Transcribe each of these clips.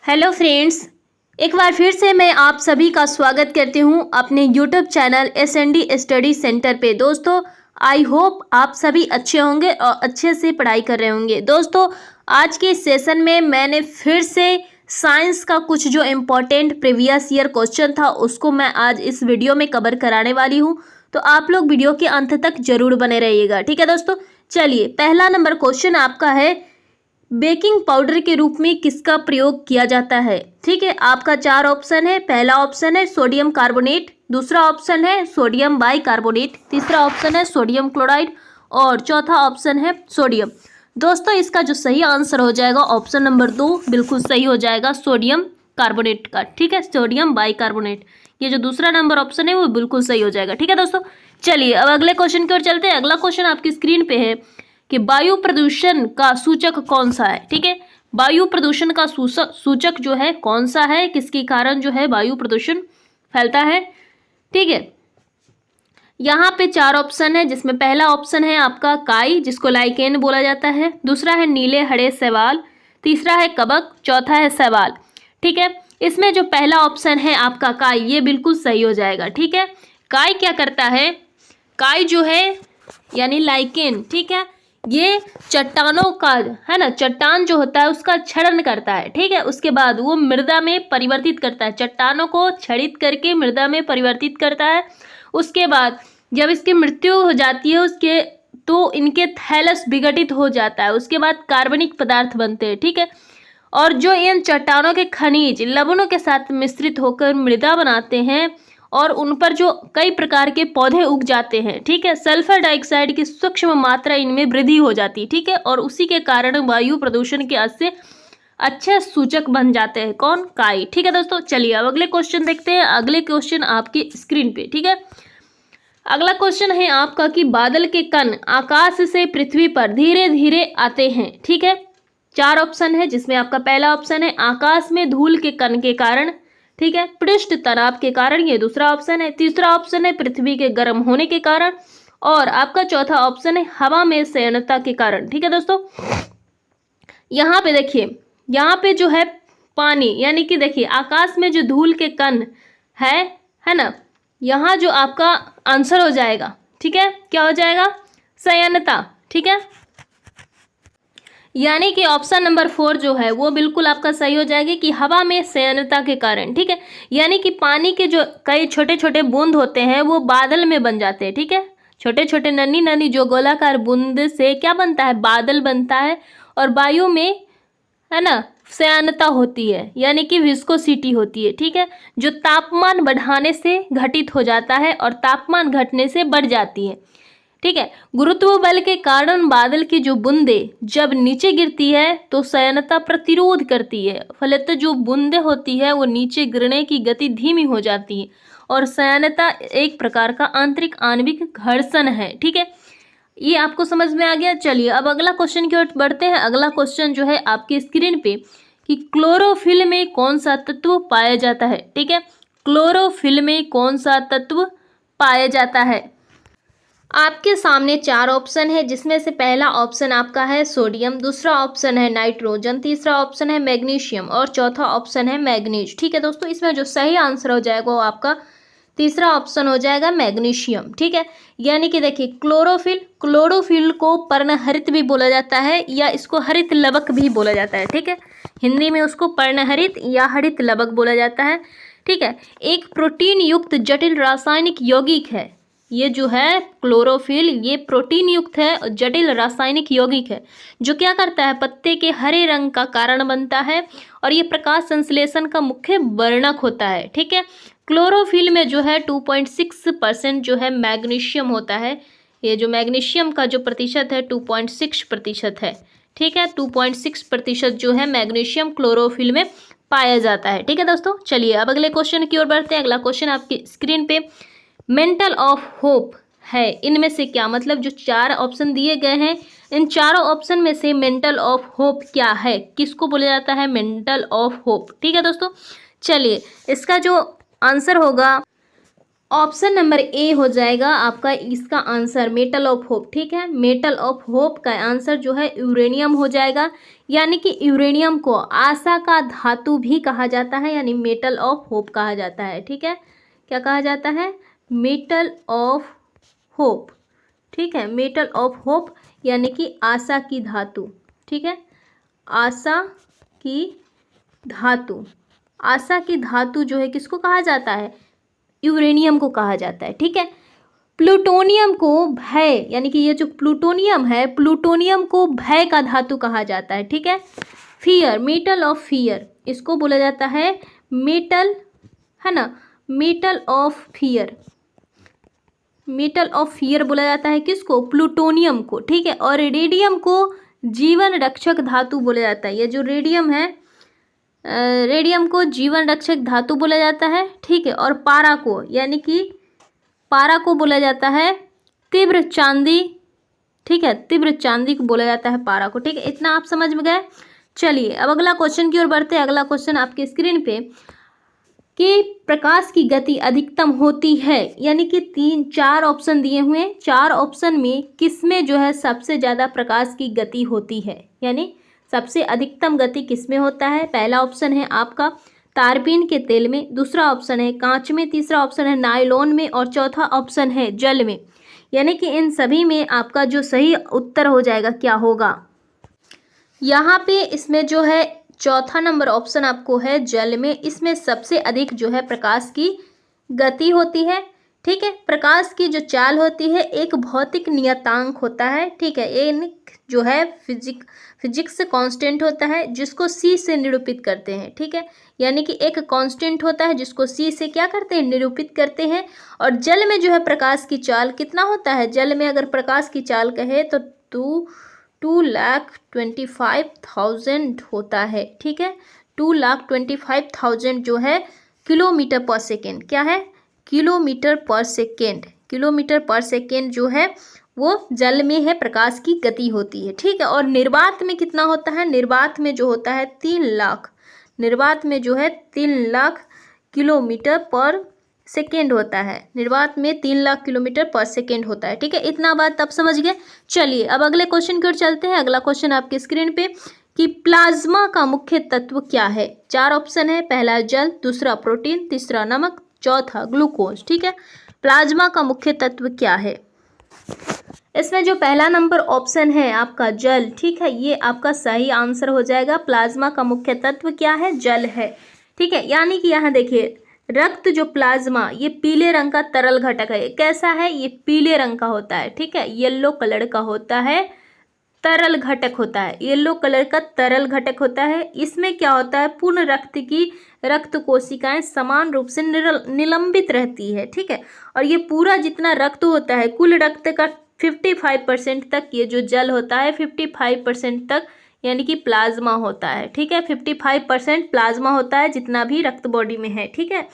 Hello friends, एक बार फिर से मैं आप सभी का स्वागत करती हूं अपने YouTube channel S and D study centre पे। दोस्तों, आई होप आप सभी अच्छे होंगे और अच्छे से पढ़ाई कर रहे होंगे। दोस्तों, आज के सेशन में मैंने फिर से साइंस का कुछ जो इम्पोर्टेंट प्रीवियस ईयर क्वेश्चन था उसको मैं आज इस वीडियो में कवर कराने वाली हूँ, तो आप लोग वीडियो के अंत तक जरूर बने रहिएगा। ठीक है दोस्तों, चलिए पहला नंबर क्वेश्चन आपका है, बेकिंग पाउडर के रूप में किसका प्रयोग किया जाता है। ठीक है, आपका चार ऑप्शन है। पहला ऑप्शन है सोडियम कार्बोनेट, दूसरा ऑप्शन है सोडियम बाइकार्बोनेट, तीसरा ऑप्शन है सोडियम क्लोराइड और चौथा ऑप्शन है सोडियम। दोस्तों, इसका जो सही आंसर हो जाएगा ऑप्शन नंबर 2 बिल्कुल सही हो जाएगा, सोडियम कार्बोनेट का। ठीक है, सोडियम बाइकार्बोनेट, ये जो दूसरा नंबर ऑप्शन है वो बिल्कुल सही हो जाएगा। ठीक है दोस्तों, चलिए अब अगले क्वेश्चन की ओर चलते हैं। अगला क्वेश्चन आपकी स्क्रीन पे है कि वायु प्रदूषण का सूचक कौन सा है। ठीक है, वायु प्रदूषण का सूचक जो है कौन सा है, किसके कारण जो है वायु प्रदूषण फैलता है। ठीक है, यहाँ पे चार ऑप्शन है, जिसमें पहला ऑप्शन है आपका काई, जिसको लाइकेन बोला जाता है, दूसरा है नीले हरे शैवाल, तीसरा है कवक, चौथा है शैवाल। ठीक है, इसमें जो पहला ऑप्शन है आपका काई, ये बिल्कुल सही हो जाएगा। ठीक है, काई क्या करता है, काई जो है यानी लाइकेन, ठीक है, ये चट्टानों का है ना, चट्टान जो होता है उसका क्षरण करता है। ठीक है, उसके बाद वो मृदा में परिवर्तित करता है, चट्टानों को क्षरित करके मृदा में परिवर्तित करता है। उसके बाद जब इसकी मृत्यु हो जाती है उसके, तो इनके थैलस विघटित हो जाता है, उसके बाद कार्बनिक पदार्थ बनते हैं। ठीक है, और जो इन चट्टानों के खनिज लवणों के साथ मिश्रित होकर मृदा बनाते हैं और उन पर जो कई प्रकार के पौधे उग जाते हैं। ठीक है, सल्फर डाइऑक्साइड की सूक्ष्म मात्रा इनमें वृद्धि हो जाती है। ठीक है, और उसी के कारण वायु प्रदूषण के अच्छे सूचक बन जाते हैं। कौन? काई। ठीक है दोस्तों, चलिए अब अगले क्वेश्चन देखते हैं। अगले क्वेश्चन आपकी स्क्रीन पे। ठीक है, अगला क्वेश्चन है आपका कि बादल के कण आकाश से पृथ्वी पर धीरे धीरे आते हैं। ठीक है, चार ऑप्शन है, जिसमें आपका पहला ऑप्शन है आकाश में धूल के कण के कारण, ठीक है, पृष्ठ तनाव के कारण, ये दूसरा ऑप्शन है, तीसरा ऑप्शन है पृथ्वी के गर्म होने के कारण और आपका चौथा ऑप्शन है हवा में संयंत्रता के कारण। ठीक है दोस्तों, यहाँ पे देखिए, यहाँ पे जो है पानी, यानी कि देखिए आकाश में जो धूल के कण है ना, यहाँ जो आपका आंसर हो जाएगा, ठीक है, क्या हो जाएगा, संयंत्रता। ठीक है, यानी कि ऑप्शन नंबर 4 जो है वो बिल्कुल आपका सही हो जाएगी कि हवा में संयंत्रता के कारण। ठीक है, यानी कि पानी के जो कई छोटे छोटे बूंद होते हैं वो बादल में बन जाते हैं। ठीक है, छोटे छोटे नन्ही नन्ही जो गोलाकार बूंद से क्या बनता है, बादल बनता है और वायु में है ना संयंत्रता होती है, यानी कि विस्कोसिटी होती है। ठीक है, जो तापमान बढ़ाने से घटित हो जाता है और तापमान घटने से बढ़ जाती है। ठीक है, गुरुत्व बल के कारण बादल की जो बूंदे जब नीचे गिरती है तो संयंत्रता प्रतिरोध करती है, फलतः जो बूंदे होती है वो नीचे गिरने की गति धीमी हो जाती है और संयंत्रता एक प्रकार का आंतरिक आणविक घर्षण है। ठीक है, ये आपको समझ में आ गया। चलिए अब अगला क्वेश्चन की ओर बढ़ते हैं। अगला क्वेश्चन जो है आपकी स्क्रीन पे कि क्लोरोफिल में कौन सा तत्व पाया जाता है। ठीक है, क्लोरोफिल में कौन सा तत्व पाया जाता है। आपके सामने चार ऑप्शन है, जिसमें से पहला ऑप्शन आपका है सोडियम, दूसरा ऑप्शन है नाइट्रोजन, तीसरा ऑप्शन है मैग्नीशियम और चौथा ऑप्शन है मैग्नीज। ठीक है दोस्तों, इसमें जो सही आंसर हो जाएगा वो आपका तीसरा ऑप्शन हो जाएगा मैग्नीशियम। ठीक है, यानी कि देखिए क्लोरोफिल को पर्णहरित भी बोला जाता है या इसको हरित लवक भी बोला जाता है। ठीक है, हिंदी में उसको पर्णहरित या हरित लवक बोला जाता है। ठीक है, एक प्रोटीन युक्त जटिल रासायनिक यौगिक है। ये जो है क्लोरोफिल, ये प्रोटीन युक्त है और जटिल रासायनिक यौगिक है, जो क्या करता है, पत्ते के हरे रंग का कारण बनता है और ये प्रकाश संश्लेषण का मुख्य वर्णक होता है। ठीक है, क्लोरोफिल में जो है 2.6% जो है मैग्नीशियम होता है। ये जो मैग्नीशियम का जो प्रतिशत है 2.6% है। ठीक है, 2.6% जो है मैग्नीशियम क्लोरोफिल में पाया जाता है। ठीक है दोस्तों, चलिए अब अगले क्वेश्चन की ओर बढ़ते हैं। अगला क्वेश्चन आपकी स्क्रीन पे मेंटल ऑफ होप है, इनमें से क्या, मतलब जो चार ऑप्शन दिए गए हैं इन चारों ऑप्शन में से मेंटल ऑफ होप क्या है, किसको बोला जाता है मेंटल ऑफ होप। ठीक है दोस्तों, चलिए इसका जो आंसर होगा ऑप्शन नंबर ए हो जाएगा आपका इसका आंसर, मेटल ऑफ होप। ठीक है, मेटल ऑफ होप का आंसर जो है यूरेनियम हो जाएगा। यानी कि यूरेनियम को आशा का धातु भी कहा जाता है, यानी मेटल ऑफ होप कहा जाता है। ठीक है, क्या कहा जाता है? Metal of hope. ठीक है, मेटल ऑफ होप यानी कि आशा की धातु। ठीक है, आशा की धातु। आशा की धातु जो है किसको कहा जाता है? यूरेनियम को कहा जाता है। ठीक है, प्लूटोनियम को भय, यानी कि ये जो प्लूटोनियम है, प्लूटोनियम को भय का धातु कहा जाता है। ठीक है, फियर, मेटल ऑफ फियर, इसको बोला जाता है मेटल, है ना, metal of fear. Metal of fear बोला जाता है किसको? प्लूटोनियम को। ठीक है, और रेडियम को जीवन रक्षक धातु बोला जाता है। ये जो रेडियम है, रेडियम को जीवन रक्षक धातु बोला जाता है। ठीक है, और पारा को, यानी कि पारा को बोला जाता है तीव्र चांदी। ठीक है, तीव्र चांदी को बोला जाता है पारा को। ठीक है, इतना आप समझ में गए। चलिए अब अगला क्वेश्चन की ओर बढ़ते हैं। अगला क्वेश्चन आपके स्क्रीन पे कि प्रकाश की गति अधिकतम होती है, यानी कि 4 ऑप्शन दिए हुए हैं। 4 ऑप्शन में किसमें जो है सबसे ज़्यादा प्रकाश की गति होती है, यानी सबसे अधिकतम गति किसमें होता है? पहला ऑप्शन है आपका तारपीन के तेल में, दूसरा ऑप्शन है कांच में, तीसरा ऑप्शन है नायलॉन में और चौथा ऑप्शन है जल में। यानी कि इन सभी में आपका जो सही उत्तर हो जाएगा क्या होगा? यहाँ पे इसमें जो है चौथा नंबर ऑप्शन आपको है जल में। इसमें सबसे अधिक जो है प्रकाश की गति होती है। ठीक है, प्रकाश की जो होती है एक भौतिक नियतांक होता है। ठीक है, एक जो है फिजिक्स कांस्टेंट होता है जिसको सी से निरूपित करते हैं। ठीक है, यानी कि एक कांस्टेंट होता है जिसको सी से क्या करते हैं? निरूपित करते हैं। और जल में जो है प्रकाश की चाल कितना होता है? जल में अगर प्रकाश की चाल कहे तो 2,25,000 होता है। ठीक है, 2,25,000 जो है किलोमीटर पर सेकेंड। क्या है? किलोमीटर पर सेकेंड। किलोमीटर पर सेकेंड जो है वो जल में है प्रकाश की गति होती है। ठीक है, और निर्वात में कितना होता है? निर्वात में जो होता है 3 लाख, निर्वात में जो है 3 लाख किलोमीटर पर सेकेंड होता है। निर्वात में 3 लाख किलोमीटर पर सेकेंड होता है। ठीक है, इतना बात आप समझ गए। चलिए अब अगले क्वेश्चन की ओर चलते हैं। अगला क्वेश्चन आपके स्क्रीन पे कि प्लाज्मा का मुख्य तत्व क्या है? 4 ऑप्शन है। पहला जल, दूसरा प्रोटीन, तीसरा नमक, चौथा ग्लूकोज। ठीक है, प्लाज्मा का मुख्य तत्व क्या है? इसमें जो पहला नंबर ऑप्शन है आपका जल। ठीक है, ये आपका सही आंसर हो जाएगा। प्लाज्मा का मुख्य तत्व क्या है? जल है। ठीक है, यानी कि यहाँ देखिए रक्त जो प्लाज्मा, ये पीले रंग का तरल घटक है। कैसा है? ये पीले रंग का होता है। ठीक है, येलो कलर का होता है, तरल घटक होता है, येलो कलर का तरल घटक होता है। इसमें क्या होता है? पूर्ण रक्त की रक्त कोशिकाएं समान रूप से निलंबित रहती है। ठीक है, और ये पूरा जितना रक्त होता है, कुल रक्त का 55% तक ये जो जल होता है 55% तक यानी कि प्लाज्मा होता है। ठीक है, 55% प्लाज्मा होता है जितना भी रक्त बॉडी में है। ठीक है,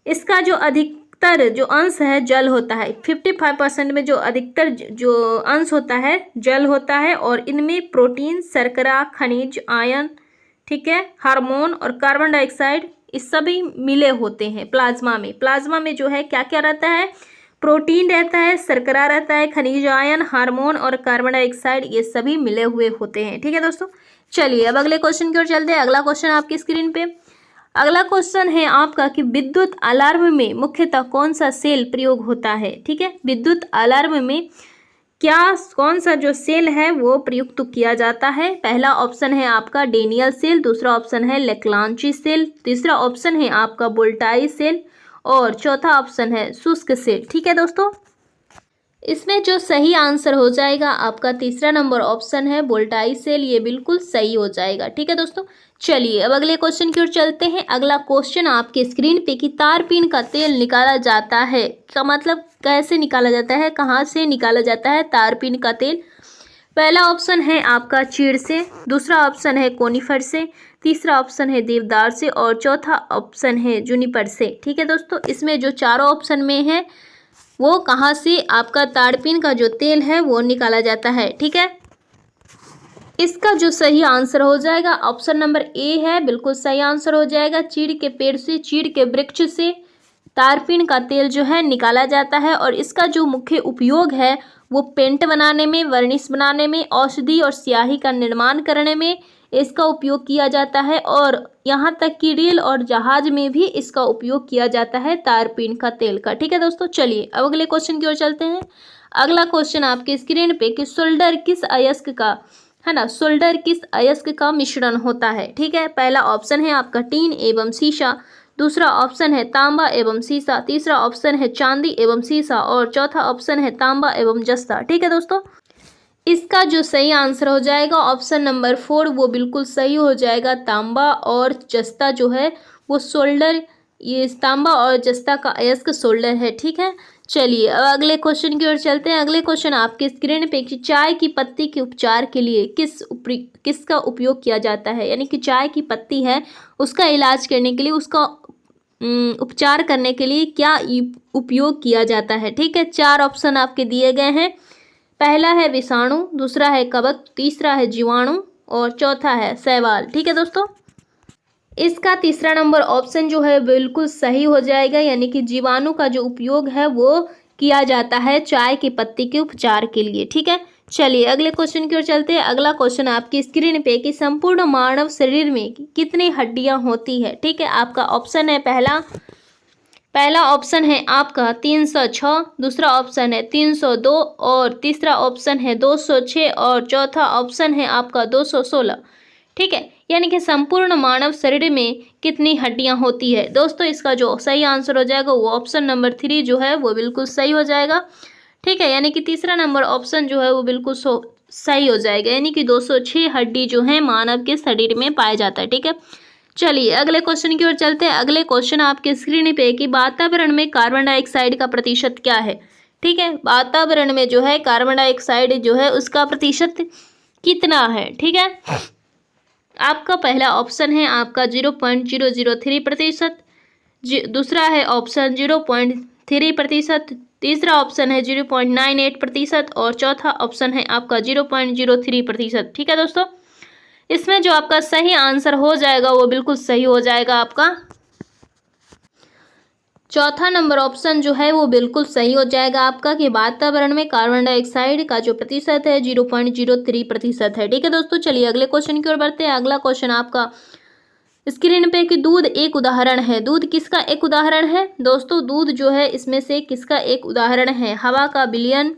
इसका जो अधिकतर जो अंश है जल होता है। 55% में जो अधिकतर जो अंश होता है जल होता है, और इनमें प्रोटीन, शर्करा, खनिज, आयन, ठीक है, हार्मोन और कार्बन डाइऑक्साइड, इस सभी मिले होते हैं प्लाज्मा में। प्लाज्मा में जो है क्या क्या रहता है? प्रोटीन रहता है, शर्करा रहता है, खनिज, आयन, हार्मोन और कार्बन डाइऑक्साइड, ये सभी मिले हुए होते हैं। ठीक है दोस्तों, चलिए अब अगले क्वेश्चन की ओर चलते हैं। अगला क्वेश्चन आपकी स्क्रीन पे, अगला क्वेश्चन है आपका कि विद्युत अलार्म में मुख्यतः कौन सा सेल प्रयोग होता है? ठीक है, विद्युत अलार्म में क्या कौन सा जो सेल है वो प्रयुक्त किया जाता है? पहला ऑप्शन है आपका डेनियल सेल, दूसरा ऑप्शन है लेक्लांची सेल, तीसरा ऑप्शन है आपका वोल्टाई सेल और चौथा ऑप्शन है शुष्क सेल। ठीक है दोस्तों, इसमें जो सही आंसर हो जाएगा आपका तीसरा नंबर ऑप्शन है वोल्टाई सेल, ये बिल्कुल सही हो जाएगा। ठीक है दोस्तों, चलिए अब अगले क्वेश्चन की ओर चलते हैं। अगला क्वेश्चन आपके स्क्रीन पे कि तारपीन का तेल निकाला जाता है, का मतलब कैसे निकाला जाता है, कहाँ से निकाला जाता है तारपीन का तेल? पहला ऑप्शन है आपका चीड़ से, दूसरा ऑप्शन है कोनीफर से, तीसरा ऑप्शन है देवदार से और चौथा ऑप्शन है जूनिपर से। ठीक है दोस्तों, इसमें जो चारों ऑप्शन में है वो कहाँ से आपका तारपीन का जो तेल है वो निकाला जाता है। ठीक है, इसका जो सही आंसर हो जाएगा ऑप्शन नंबर ए है, बिल्कुल सही आंसर हो जाएगा। चीड़ के पेड़ से, चीड़ के वृक्ष से तारपीन का तेल जो है निकाला जाता है और इसका जो मुख्य उपयोग है वो पेंट बनाने में, वर्निश बनाने में, औषधि और स्याही का निर्माण करने में इसका उपयोग किया जाता है और यहाँ तक कि रेल और जहाज में भी इसका उपयोग किया जाता है तारपीन का तेल का। ठीक है दोस्तों, चलिए अब अगले क्वेश्चन की ओर चलते हैं। अगला क्वेश्चन आपके स्क्रीन पे कि सोल्डर किस अयस्क का, है ना, सोल्डर किस अयस्क का मिश्रण होता है। ठीक है, पहला ऑप्शन है आपका टीन एवं शीशा, दूसरा ऑप्शन है तांबा एवं सीसा, तीसरा ऑप्शन है चांदी एवं सीसा और चौथा ऑप्शन है तांबा एवं जस्ता। ठीक है दोस्तों, इसका जो सही आंसर हो जाएगा ऑप्शन नंबर 4 वो बिल्कुल सही हो जाएगा। तांबा और जस्ता जो है वो सोल्डर, ये तांबा और जस्ता का अयस्क सोल्डर है। ठीक है, चलिए अब अगले क्वेश्चन की ओर चलते हैं। अगले क्वेश्चन आपके स्क्रीन पे कि चाय की पत्ती के उपचार के लिए किसका उपयोग किया जाता है, यानी कि चाय की पत्ती है उसका इलाज करने के लिए, उसका उपचार करने के लिए क्या उपयोग किया जाता है। ठीक है, 4 ऑप्शन आपके दिए गए हैं। पहला है विषाणु, दूसरा है कवक, तीसरा है जीवाणु और चौथा है शैवाल। ठीक है दोस्तों, इसका तीसरा नंबर ऑप्शन जो है बिल्कुल सही हो जाएगा, यानी कि जीवाणु का जो उपयोग है वो किया जाता है चाय की पत्ती के उपचार के लिए। ठीक है, चलिए अगले क्वेश्चन की ओर चलते हैं। अगला क्वेश्चन आपकी स्क्रीन पे कि संपूर्ण मानव शरीर में कितनी हड्डियां होती है। ठीक है, आपका ऑप्शन है पहला ऑप्शन है आपका 306, दूसरा ऑप्शन है 302 और तीसरा ऑप्शन है 206 और चौथा ऑप्शन है आपका 216। ठीक है, यानी कि संपूर्ण मानव शरीर में कितनी हड्डियां होती है। दोस्तों, इसका जो सही आंसर हो जाएगा वो ऑप्शन नंबर 3 जो है वो बिल्कुल सही हो जाएगा। ठीक है, यानी कि तीसरा नंबर ऑप्शन जो है वो बिल्कुल सही हो जाएगा, यानी कि 206 हड्डी जो है मानव के शरीर में पाया जाता है। ठीक है, चलिए अगले क्वेश्चन की ओर चलते हैं। अगले क्वेश्चन आपके स्क्रीन पे कि वातावरण में कार्बन डाइऑक्साइड का प्रतिशत क्या है। ठीक है, वातावरण में जो है कार्बन डाइऑक्साइड जो है उसका प्रतिशत कितना है। ठीक है, आपका पहला ऑप्शन है आपका 0.003%, दूसरा है ऑप्शन 0.3%, तीसरा ऑप्शन है 0.98% और चौथा ऑप्शन है आपका 0.03%। ठीक है दोस्तों, इसमें जो आपका सही आंसर हो जाएगा वो बिल्कुल सही हो जाएगा आपका चौथा नंबर ऑप्शन जो है वो बिल्कुल सही हो जाएगा आपका कि वातावरण में कार्बन डाइऑक्साइड का जो प्रतिशत है 0.03% है। ठीक है दोस्तों, चलिए अगले क्वेश्चन की ओर बढ़ते हैं। अगला क्वेश्चन आपका स्क्रीन पे कि दूध एक उदाहरण है। दूध किसका एक उदाहरण है। दोस्तों, दूध जो है इसमें से किसका एक उदाहरण है। हवा का विलयन,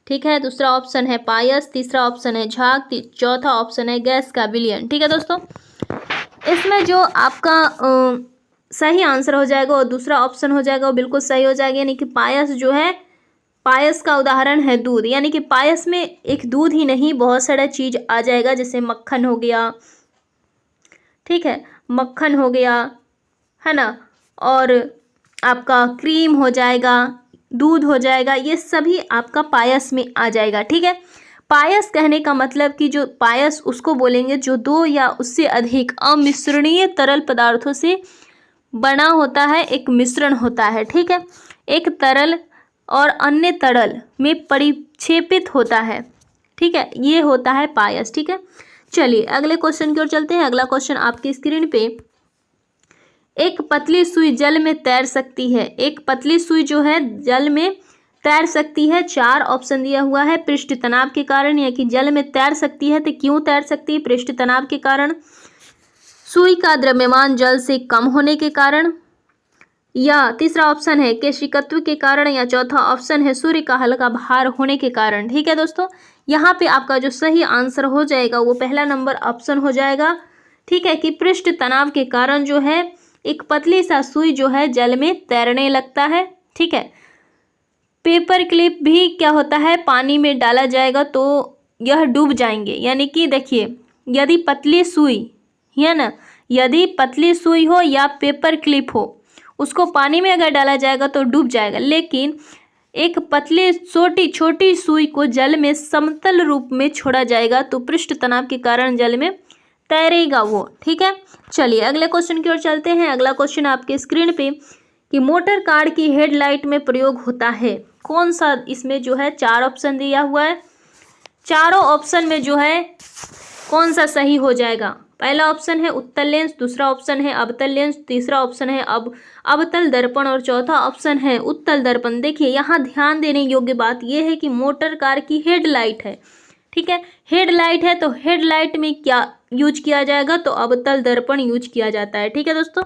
ठीक है, दूसरा ऑप्शन है पायस, तीसरा ऑप्शन है झाग, चौथा ऑप्शन है गैस का विलयन। ठीक है दोस्तों, इसमें जो आपका सही आंसर हो जाएगा और दूसरा ऑप्शन हो जाएगा वो बिल्कुल सही हो जाएगा, यानी कि पायस जो है, पायस का उदाहरण है दूध, यानी कि पायस में एक दूध ही नहीं बहुत सारा चीज़ आ जाएगा, जैसे मक्खन हो गया, ठीक है, मक्खन हो गया, है ना, और आपका क्रीम हो जाएगा, दूध हो जाएगा, ये सभी आपका पायस में आ जाएगा। ठीक है, पायस कहने का मतलब कि जो पायस उसको बोलेंगे जो 2 या उससे अधिक अमिश्रणीय तरल पदार्थों से बना होता है, एक मिश्रण होता है। ठीक है, एक तरल और अन्य तरल में परिक्षेपित होता है। ठीक है, ये होता है पायस। ठीक है, चलिए अगले क्वेश्चन की ओर चलते हैं। अगला क्वेश्चन आपकी स्क्रीन पे एक पतली सुई जल में तैर सकती है। एक पतली सुई जो है जल में तैर सकती है। 4 ऑप्शन दिया हुआ है। पृष्ठ तनाव के कारण, या कि जल में तैर सकती है तो क्यों तैर सकती है, पृष्ठ तनाव के कारण, सुई का द्रव्यमान जल से कम होने के कारण, या तीसरा ऑप्शन है केशिकत्व के कारण, या चौथा ऑप्शन है सूर्य का हल्का भार होने के कारण। ठीक है दोस्तों, यहाँ पे आपका जो सही आंसर हो जाएगा वो पहला नंबर ऑप्शन हो जाएगा। ठीक है, कि पृष्ठ तनाव के कारण जो है एक पतली सा सुई जो है जल में तैरने लगता है। ठीक है, पेपर क्लिप भी क्या होता है, पानी में डाला जाएगा तो यह डूब जाएंगे, यानी कि देखिए यदि पतली सुई है ना, यदि पतली सुई हो या पेपर क्लिप हो, उसको पानी में अगर डाला जाएगा तो डूब जाएगा, लेकिन एक पतली छोटी सुई को जल में समतल रूप में छोड़ा जाएगा तो पृष्ठ तनाव के कारण जल में तैरेगा वो। ठीक है, चलिए अगले क्वेश्चन की ओर चलते हैं। अगला क्वेश्चन आपके स्क्रीन पे कि मोटर कार की हेडलाइट में प्रयोग होता है कौन सा। इसमें जो है 4 ऑप्शन दिया हुआ है। चारों ऑप्शन में जो है कौन सा सही हो जाएगा, पहला ऑप्शन है उत्तल लेंस, दूसरा ऑप्शन है अवतल लेंस, तीसरा ऑप्शन है अवतल दर्पण और चौथा ऑप्शन है उत्तल दर्पण। देखिए यहाँ ध्यान देने योग्य बात यह है कि मोटर कार की हेडलाइट है, ठीक है, हेडलाइट है तो हेडलाइट में क्या यूज किया जाएगा, तो अवतल दर्पण यूज किया जाता है। ठीक है दोस्तों,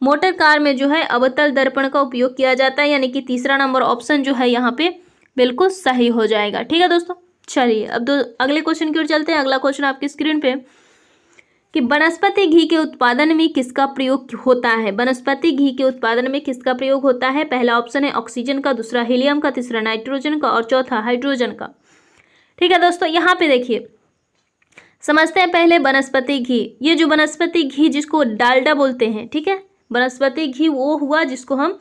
मोटर कार में जो है अवतल दर्पण का उपयोग किया जाता है, यानी कि तीसरा नंबर ऑप्शन जो है यहाँ पे बिल्कुल सही हो जाएगा। ठीक है दोस्तों, चलिए अब अगले क्वेश्चन की ओर चलते हैं। अगला क्वेश्चन आपकी स्क्रीन पे कि वनस्पति घी के उत्पादन में किसका प्रयोग होता है। वनस्पति घी के उत्पादन में किसका प्रयोग होता है। पहला ऑप्शन है ऑक्सीजन का, दूसरा हीलियम का, तीसरा नाइट्रोजन का और चौथा हाइड्रोजन का। ठीक है दोस्तों, यहाँ पे देखिए समझते हैं पहले वनस्पति घी। ये जो वनस्पति घी जिसको डालडा बोलते हैं, ठीक है, वनस्पति घी वो हुआ जिसको हम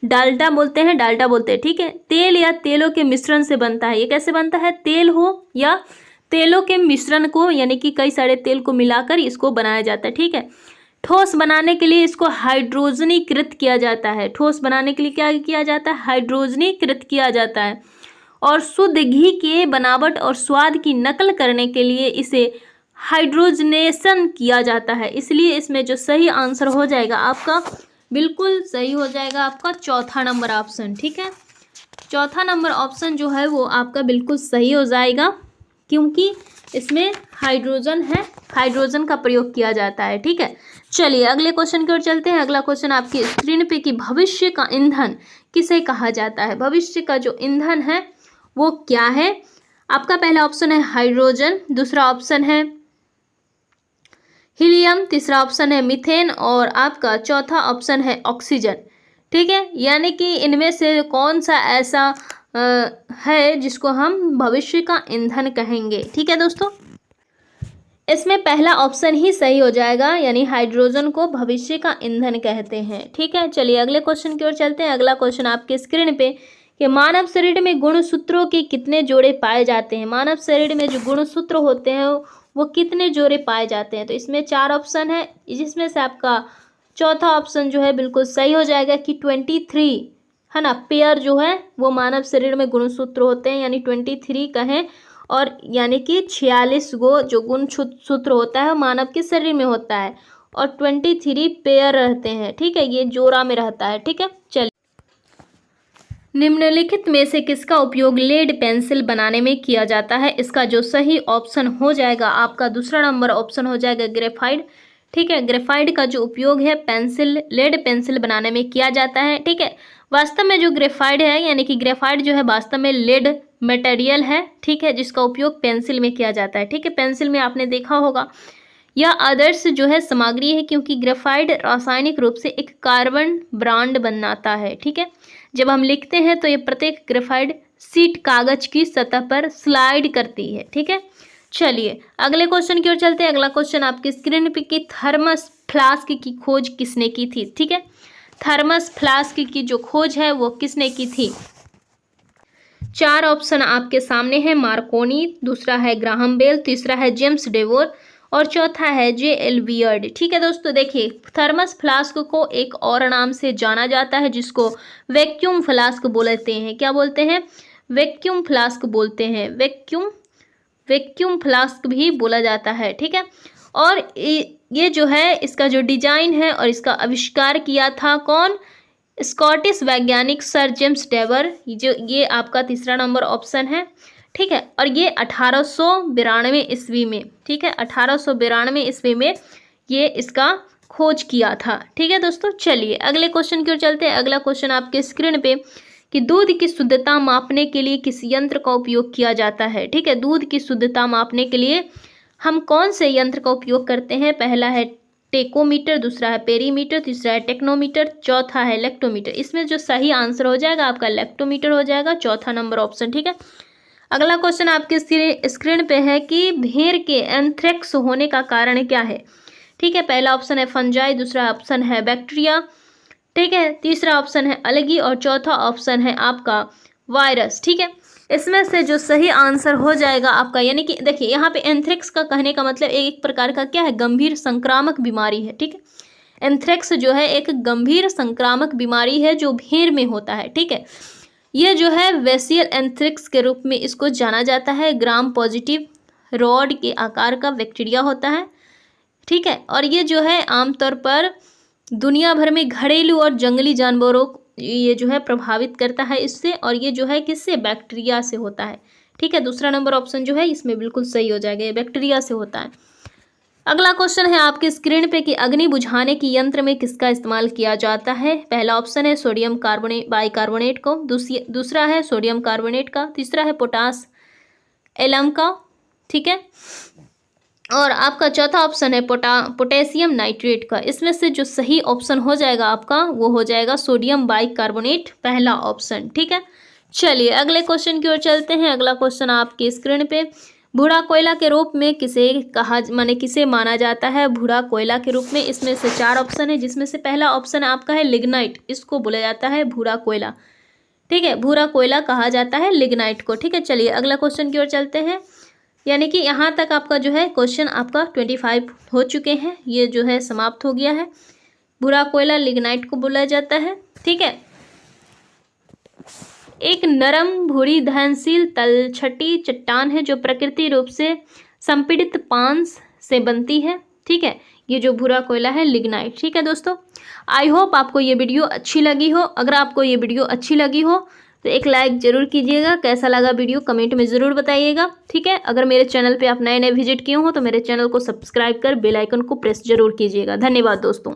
डालडा बोलते हैं, डालडा बोलते हैं। ठीक है, तेल या तेलों के मिश्रण से बनता है। ये कैसे बनता है, तेल हो या तेलों के मिश्रण को, यानी कि कई सारे तेल को मिलाकर इसको बनाया जाता है। ठीक है, ठोस बनाने के लिए इसको हाइड्रोजनीकृत किया जाता है। ठोस बनाने के लिए क्या किया जाता है, हाइड्रोजनीकृत किया जाता है। और शुद्ध घी के बनावट और स्वाद की नकल करने के लिए इसे हाइड्रोजनेशन किया जाता है। इसलिए इसमें जो सही आंसर हो जाएगा आपका, बिल्कुल सही हो जाएगा आपका चौथा नंबर ऑप्शन। ठीक है, चौथा नंबर ऑप्शन जो है वो आपका बिल्कुल सही हो जाएगा, क्योंकि इसमें हाइड्रोजन है, हाइड्रोजन का प्रयोग किया जाता है। ठीक है, चलिए अगले क्वेश्चन की ओर चलते हैं। अगला क्वेश्चन आपकी स्क्रीन पे कि भविष्य का ईंधन किसे कहा जाता है। भविष्य का जो ईंधन है वो क्या है। आपका पहला ऑप्शन है हाइड्रोजन, दूसरा ऑप्शन है हीलियम, तीसरा ऑप्शन है मीथेन और आपका चौथा ऑप्शन है ऑक्सीजन। ठीक है, यानी कि इनमें से कौन सा ऐसा है जिसको हम भविष्य का ईंधन कहेंगे। ठीक है दोस्तों, इसमें पहला ऑप्शन ही सही हो जाएगा, यानी हाइड्रोजन को भविष्य का ईंधन कहते हैं। ठीक है, चलिए अगले क्वेश्चन की ओर चलते हैं। अगला क्वेश्चन आपके स्क्रीन पे कि मानव शरीर में गुणसूत्रों के कितने जोड़े पाए जाते हैं। मानव शरीर में जो गुणसूत्र होते हैं वो कितने जोड़े पाए जाते हैं। तो इसमें 4 ऑप्शन है, जिसमें से आपका चौथा ऑप्शन जो है बिल्कुल सही हो जाएगा कि 23 है ना, पेयर जो है वो मानव शरीर में गुणसूत्र होते हैं, यानी 23 कहें, और यानी कि 46 गो जो गुणसूत्र होता है मानव के शरीर में होता है और 23 पेयर रहते हैं। ठीक है, ये जोड़ा में रहता है। ठीक है, चलिए निम्नलिखित में से किसका उपयोग लेड पेंसिल बनाने में किया जाता है। इसका जो सही ऑप्शन हो जाएगा आपका दूसरा नंबर ऑप्शन हो जाएगा ग्रेफाइट। ठीक है, ग्रेफाइट का जो उपयोग है पेंसिल, लेड पेंसिल बनाने में किया जाता है। ठीक है, वास्तव में जो ग्रेफाइट है, यानी कि ग्रेफाइट जो है वास्तव में लेड मटेरियल है। ठीक है, जिसका उपयोग पेंसिल में किया जाता है। ठीक है, पेंसिल में आपने देखा होगा यह आदर्श जो है सामग्री है, क्योंकि ग्रेफाइट रासायनिक रूप से एक कार्बन ब्रांड बनाता है। ठीक है, जब हम लिखते हैं तो ये प्रत्येक ग्रेफाइट शीट कागज की सतह पर स्लाइड करती है। ठीक है, चलिए अगले क्वेश्चन की ओर चलते हैं। अगला क्वेश्चन आपकी स्क्रीन पे कि थर्मस फ्लास्क की खोज किसने की थी। ठीक है, थर्मस फ्लास्क की जो खोज है वो किसने की थी। 4 ऑप्शन आपके सामने है, मार्कोनी, दूसरा है ग्राहम बेल, तीसरा है जेम्स डेवोर और चौथा है J.L. बियर्ड। ठीक है दोस्तों, देखिए थर्मस फ्लास्क को एक और नाम से जाना जाता है जिसको वैक्यूम फ्लास्क बोलते हैं। क्या बोलते हैं, वैक्यूम फ्लास्क बोलते हैं, वैक्यूम फ्लास्क भी बोला जाता है। ठीक है, और ये जो है इसका जो डिजाइन है और इसका आविष्कार किया था कौन, स्कॉटिश वैज्ञानिक सर जेम्स डेवर। जो ये आपका तीसरा नंबर ऑप्शन है। ठीक है, और ये 1892 ईस्वी में, ठीक है, 1892 ईस्वी में ये इसका खोज किया था। ठीक है दोस्तों, चलिए अगले क्वेश्चन की ओर चलते हैं। अगला क्वेश्चन आपके स्क्रीन पे कि दूध की शुद्धता मापने के लिए किस यंत्र का उपयोग किया जाता है। ठीक है, दूध की शुद्धता मापने के लिए हम कौन से यंत्र का उपयोग करते हैं। पहला है टेकोमीटर, दूसरा है पेरीमीटर, तीसरा है टेक्नोमीटर, चौथा है लेक्टोमीटर। इसमें जो सही आंसर हो जाएगा आपका लेक्टोमीटर हो जाएगा, चौथा नंबर ऑप्शन। ठीक है, अगला क्वेश्चन आपके स्क्रीन पे है कि भेड़ के एंथ्रेक्स होने का कारण क्या है। ठीक है, पहला ऑप्शन है फंजाई, दूसरा ऑप्शन है बैक्टीरिया, ठीक है, तीसरा ऑप्शन है अलगी और चौथा ऑप्शन है आपका वायरस। ठीक है, इसमें से जो सही आंसर हो जाएगा आपका, यानी कि देखिए यहाँ पे एंथ्रेक्स का कहने का मतलब एक प्रकार का क्या है, गंभीर संक्रामक बीमारी है। ठीक है, एंथ्रेक्स जो है एक गंभीर संक्रामक बीमारी है जो भेड़ में होता है। ठीक है, यह जो है वेसियल एंथ्रेक्स के रूप में इसको जाना जाता है। ग्राम पॉजिटिव रॉड के आकार का बैक्टीरिया होता है। ठीक है। और ये जो है आमतौर पर दुनिया भर में घरेलू और जंगली जानवरों ये जो है प्रभावित करता है इससे, और ये जो है किससे, बैक्टीरिया से होता है। ठीक है, दूसरा नंबर ऑप्शन जो है इसमें बिल्कुल सही हो जाएगा, ये बैक्टीरिया से होता है। अगला क्वेश्चन है आपके स्क्रीन पे कि अग्नि बुझाने की यंत्र में किसका इस्तेमाल किया जाता है। पहला ऑप्शन है सोडियम कार्बोनेट बाइकार्बोनेट को, दूसरा है सोडियम कार्बोनेट का, तीसरा है पोटास एलम का। ठीक है, और आपका चौथा ऑप्शन है पोटेशियम नाइट्रेट का। इसमें से जो सही ऑप्शन हो जाएगा आपका वो हो जाएगा सोडियम बाइकार्बोनेट, पहला ऑप्शन। ठीक है, चलिए अगले क्वेश्चन की ओर चलते हैं। अगला क्वेश्चन आपके स्क्रीन पे, भूरा कोयला के रूप में किसे माना जाता है भूरा कोयला के रूप में। इसमें से 4 ऑप्शन है, जिसमें से पहला ऑप्शन आपका है लिग्नाइट, इसको बोला जाता है भूरा कोयला। ठीक है, भूरा कोयला कहा जाता है लिग्नाइट को। ठीक है, चलिए अगला क्वेश्चन की ओर चलते हैं। यानी कि यहाँ तक आपका जो है क्वेश्चन आपका 25 हो चुके हैं, ये जो है समाप्त हो गया है। भूरा कोयला लिग्नाइट को बोला जाता है। ठीक है, एक नरम भूरी दहनशील तलछटी चट्टान है जो प्रकृति रूप से संपीड़ित पांस से बनती है। ठीक है, ये जो भूरा कोयला है लिग्नाइट। ठीक है दोस्तों, आई होप आपको ये वीडियो अच्छी लगी हो। अगर आपको ये वीडियो अच्छी लगी हो तो एक लाइक ज़रूर कीजिएगा। कैसा लगा वीडियो कमेंट में ज़रूर बताइएगा। ठीक है, अगर मेरे चैनल पे आप नए विजिट किए हो तो मेरे चैनल को सब्सक्राइब कर बेल आइकन को प्रेस जरूर कीजिएगा। धन्यवाद दोस्तों।